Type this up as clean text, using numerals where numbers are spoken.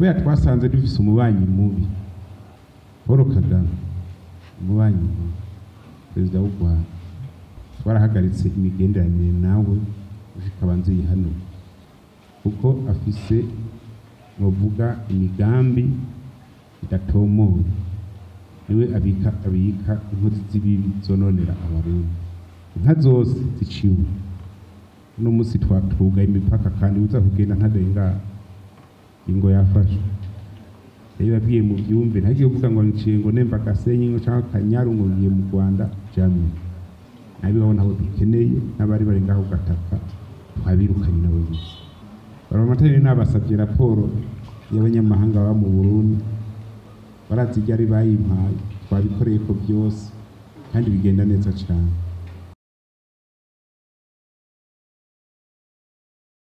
kubera twasanze dufise umubanyi mubi Paul Kagame umubanyi mubi perezida w'u Rwanda twarahagaritse imigenderanire nawe ushikabanze yihano kuko afise novuga imigambi idatomoye niwe abika inkozi z'ibibi zononera abarundi inka zose ziciwe no musi twatuga imipaka kandi uza kugenda ntadenga ingo yafashe rero yabwiye mu byumve ntagiye kuvuga ngo nciye ngo nemba Gasenyi ngo cyangwa Kanyaru ngo ngiye mu Rwanda jamwe nabibaho nabo dukeneye n'abari bari ngaho gataka twabirukanye nabo bise baramatanye n'abasabye raporo y'abanyamahanga ba mu Burundi barazijya ari bayimpaye twabikoreye ko byose kandi bigenda neza cyane